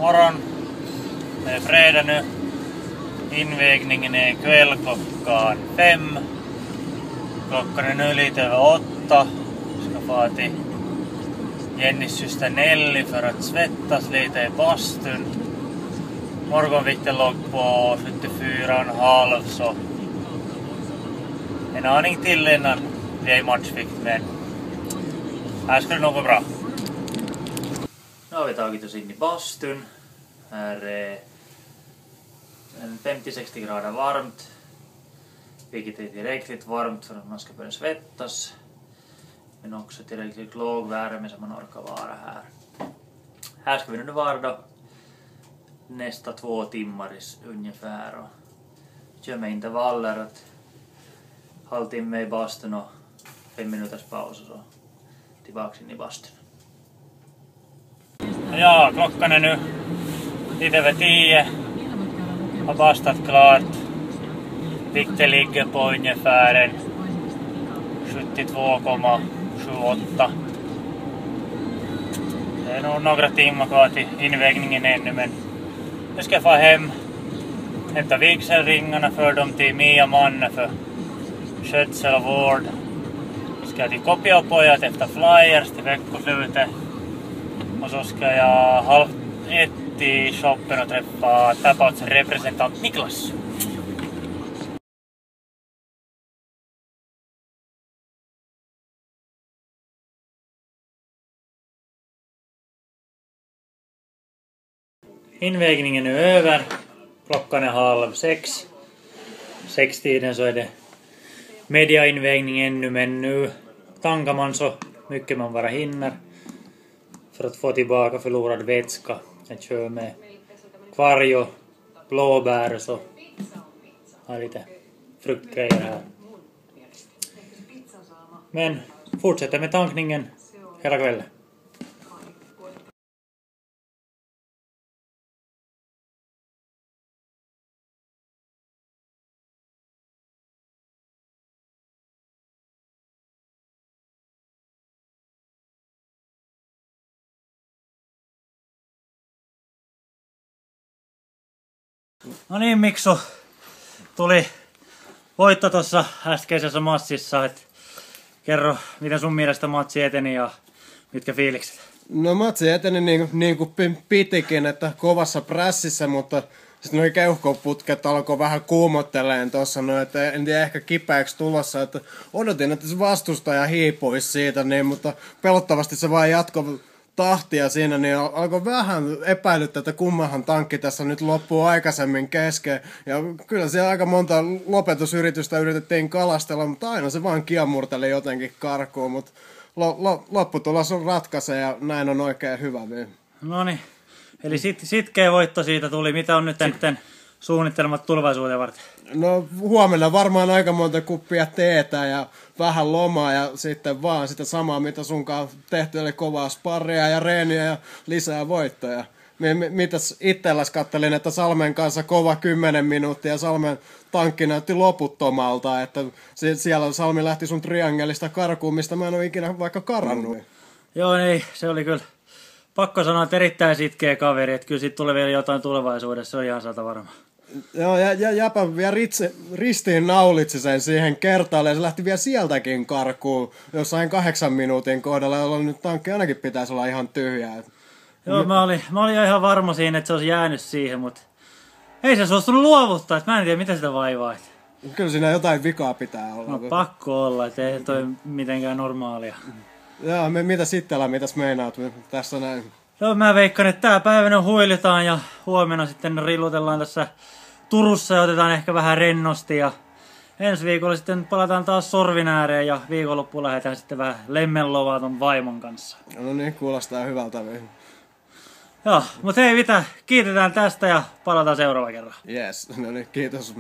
Morgon. Det är fredag nu. Invägningen är ikväll klockan 5. Klockan är nu lite över 8. Ska få till Jennys syster Nelly för att svettas lite i bastun. Morgonvikten låg på 74,5 så en aning till innan vi är i matchvikt, men här ska det nog gå bra. Nu har vi tagit oss in i bastun. Här är 50-60 grader varmt, vilket är tillräckligt varmt för att man ska börja svettas, men också tillräckligt låg värme så man orkar vara här. Här ska vi nu vara då nästa 2 timmar ungefär och kör med intervaller att halvtimme i bastun och 5 minuters paus och så tillbaka in i bastun. Ja, klockan är nu lite över 10. Har bastat klart. Vikten ligger på ungefär 72,78. Det är nog några timmar kvar till invägningen ännu, men nu ska jag få hem, hämta vigselringarna för dem till Mia Manne för skötsel och vård. Ska jag till Kopiopojat efter flyers till veckoslutet. Och så ska jag 12:30 i shoppen och träffa Tapouts representant Niklas. Invägningen är över. Klockan är 5:30. 6-tiden så är det mediainvägning ännu, men nu tankar man så mycket man bara hinner för att få tillbaka förlorad vätska. Jag kör med kvarg och blåbär och så har lite fruktgrejer här. Men fortsätter med tankningen hela kvällen. No niin, Miksu, tuli voitto tuossa äskeisessä matsissa. Kerro, miten sun mielestä matsi eteni ja mitkä fiilikset? No matsi eteni niin kuin pitikin, että kovassa prässissä, mutta sitten nuo keuhkoputket alkoi vähän kuumotteleen tuossa, no, että en tiedä ehkä kipeäksi tulossa, että odotin, että se vastustaja hiipuisi siitä, niin, mutta pelottavasti se vaan jatkoi tahtia siinä, niin alkoi vähän epäilyttää, että kummahan tankki tässä nyt loppuu aikaisemmin kesken. Ja kyllä siellä aika monta lopetusyritystä yritettiin kalastella, mutta aina se vaan kiamurteli jotenkin karkuun, mutta lopputulos on ratkaisee ja näin on oikein hyvä. Noniin, eli sitkeä voitto siitä tuli. Mitä on nyt sitten suunnitelmat tulevaisuuteen varten? No huomenna varmaan aika monta kuppia teetä ja vähän lomaa ja sitten vaan sitä samaa, mitä sunkaan tehty, eli kovaa sparria ja reeniä ja lisää voittoja. Mitäs itselläs kattelin, että Salmen kanssa kova 10 minuuttia ja Salmen tankki näytti loputtomalta, että siellä Salmi lähti sun triangelista karkuun, mistä mä en ole ikinä vaikka karannut. Joo, ei, se oli kyllä pakko sanoa, että erittäin sitkeä kaveri, että kyllä siitä tulee vielä jotain tulevaisuudessa, se on ihan sata varma. Joo, ja Jäpä vielä ristiin naulitsi sen siihen kertaalle ja se lähti vielä sieltäkin karkuun jossain 8 minuutin kohdalla, jolloin nyt tankki ainakin pitäisi olla ihan tyhjää. Joo, mä olin ihan varma siinä, että se olisi jäänyt siihen, mutta ei se suostunut luovuttaa, että mä en tiedä mitä sitä vaivaa. Kyllä siinä jotain vikaa pitää olla. No pakko olla, että ei toi mitenkään normaalia. Joo, mitäs meinaat tässä näin? Joo, mä veikkaan, että tää päivänä huilitaan ja huomenna sitten rillutellaan tässä Turussa ja otetaan ehkä vähän rennosti ja ensi viikolla sitten palataan taas sorvin ääreen ja viikonloppuun lähdetään sitten vähän lemmenlovaa ton vaimon kanssa. No niin, kuulostaa hyvältä. Joo, mutta hei mitä, kiitetään tästä ja palataan seuraava kerran. Yes, no niin, kiitos.